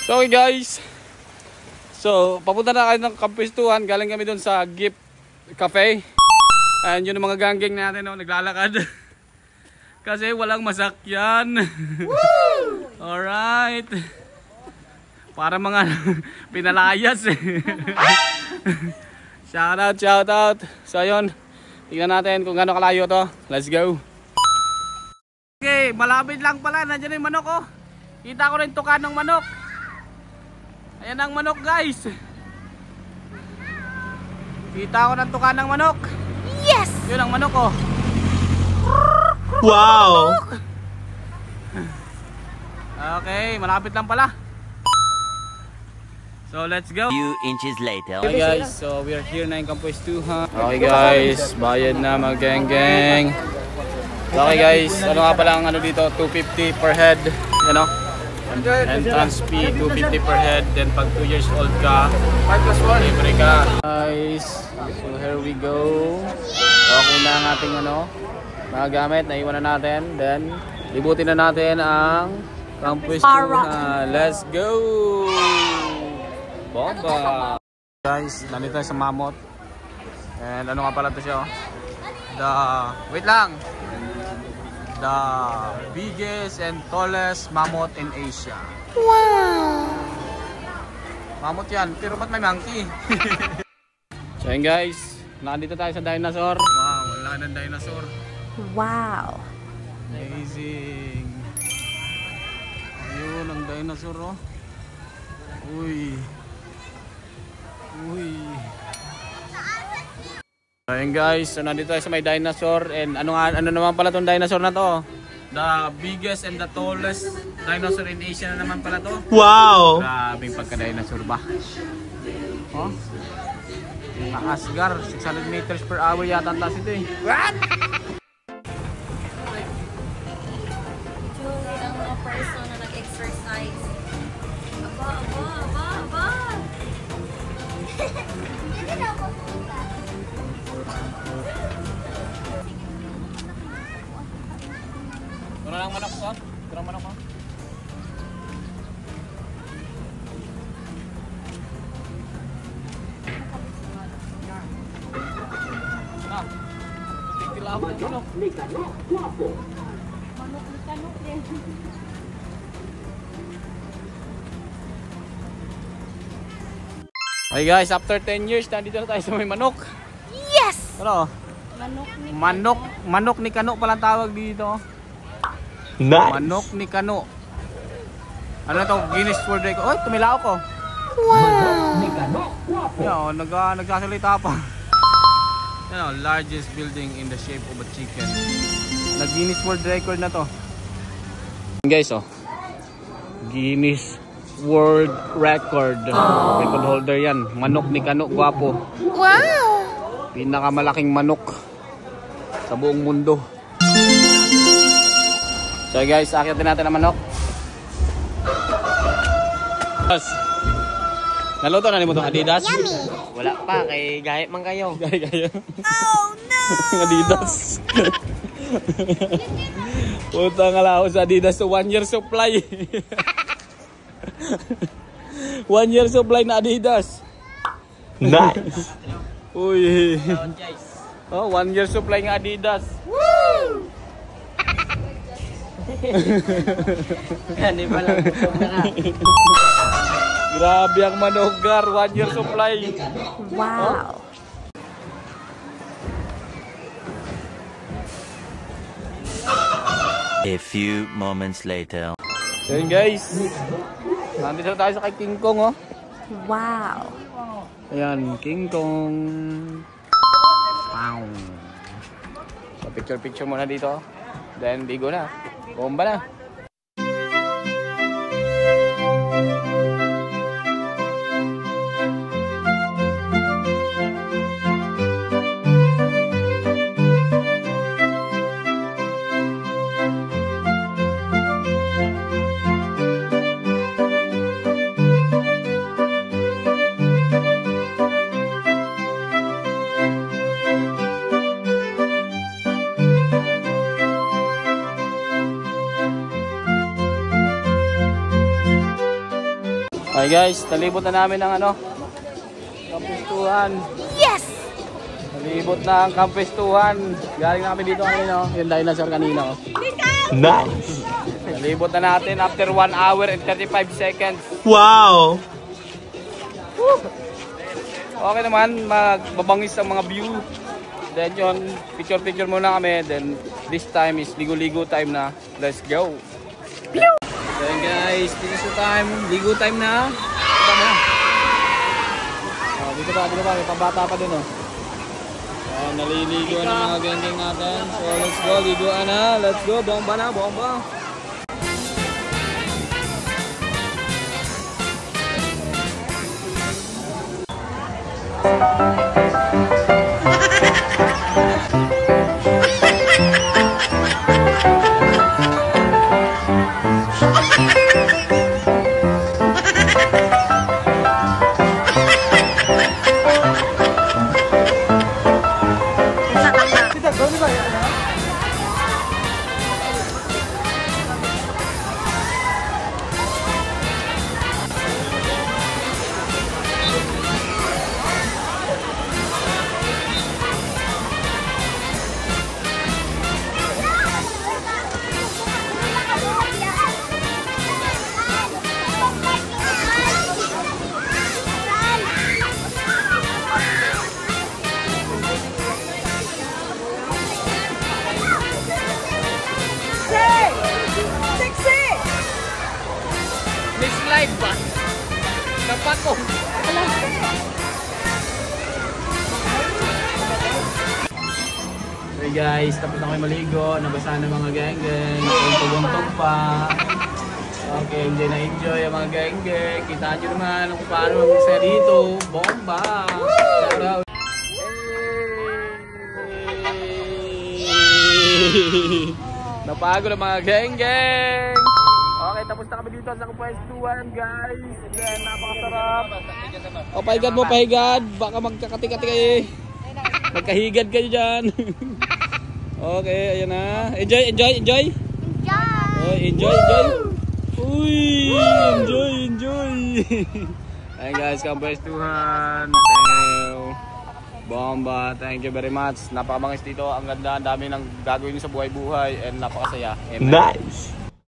So okay guys, so papunta na kayo ng kampistuhan. Galing kami doon sa Gift Cafe. And yun ang mga ganggeng natin, no, naglalakad. Kasi walang masakyan. Alright. Para mga pinalayas eh. Shout out. So ayun, tingnan natin kung gaano kalayo to. Let's go. Okay, malapit lang pala. Nandiyan yung manok, oh. Kita ko rin tukan ng manok. Ayan ang manok guys. Kita ko ng tukan ng manok. Yes! Yun ang manok, oh. Wow! Okay, malapit lang pala. So let's go. Few inches later. Okay guys, so we are here na yung kampistuhan. Okay guys, bayad na mga geng-geng. Okay guys, ano nga pala ang ano dito, 250 per head, you know? Entrance fee 250 per head, then pag 2 years old ka, 5+1 libre ka. Guys, so here we go. Okay na ang ating ano, mga gamit, naiwan na natin. Then, libutin na natin ang kampistuhan. Let's go! Bomba! Guys, nandito tayo sa Mammoth. And ano nga pala ito siya, oh. Wait lang! The biggest and tallest mammoth in Asia. Wow! Mammoth yan, pero ba't may monkey? So yun guys, nandito tayo sa dinosaur. Wow, wala ng dinosaur. Wow! Amazing! Ayun, ang dinosaur, oh. Uy! Uy! Ayun guys, so nandito tayo sa may dinosaur. And ano naman pala tong dinosaur na to? The biggest and the tallest dinosaur in Asia na naman pala to. Wow! Grabing pagka-dinosaur ba? Oh? Asgar, 600 meters per hour yata ang taas ito eh. What? Joy ang mga person na nag-exercise. Aba! Dito na ako pumunta. Wala lang manok ko? Wala manok ko? Na, titilawin ko, no? Manok ni Kanok din. Okay guys, after 10 years, nandito na tayo sa may manok. Yes! Ano? Manok ni Kano palang tawag dito. Nice! Manok ni Kano. Ano to? Guinness World Record. Oy, tumilaw ko. Wow! Yan, nagsasalita pa. Yan, largest building in the shape of a chicken. Nag-Guinness World Record na to. Guys, oh. Guinness World Record. Record holder yan. Manok ni Kano, gwapo. Wow! Pinakamalaking manok sa buong mundo. So guys, akyatin natin ang manok. Naluto na ni mo itong Adidas? Yummy! Wala pa, kay gayet man kayo. Gaya. Oh no! Adidas. Puta nga lao sa Adidas. So 1 year supply. 1 year supply na Adidas. Nice! Uy. Oh, 1 year supply ng Adidas. Woo! Hindi pa lang. Grabe ang manogar. 1 year supply. Wow! A few moments later. So yun guys. Nandito tayo sa kay King Kong, oh. Wow! Ayan, King Kong. Wow. So picture muna dito. Then bigo na. Bomba na. Okay guys, nalibot na namin ang ano, kampistuhan. Yes! Nalibot na ang kampistuhan. Galing na kami dito kanina, yung dinosaur kanina. Nice. Nalibot na natin after 1 hour and 35 seconds. Wow. Okay naman, magbabangis ang mga view. Then yun, picture muna kami. Then this time is ligo-ligo time na. Let's go! Then guys, this is the time. Ligo time na. Ito na. Oh, dito pa. May pambata pa dun oh. Naliligo na mga geng-geng natin. So let's go, liguan na. Let's go, bomba na, bomba. Slide ba? Kapat ko. Okay guys, tapos na kayo maligo. Nabasa na mga geng-geng. Tuntog-tuntog pa. Okay, enjoy na enjoy ang mga geng-geng. Kita nyo naman kung paano mag-isa dito. Bomba! Shout out! Hey! Napagod ang mga geng-geng! Okay, tapos na kami dito sa kapwestuhan guys. Then, napakasarap. O, pahigad mo, pahigad. Baka magkakati-kati kayo eh. Magkahigad kayo dyan. Okay, ayan na. Enjoy. Enjoy! Oh, enjoy. Uy, enjoy. Ayan guys, kapwestuhan. Bomba, thank you very much. Napakabangis dito. Ang ganda, ang dami ng gagawin sa buhay-buhay and napakasaya. Amen. Nice.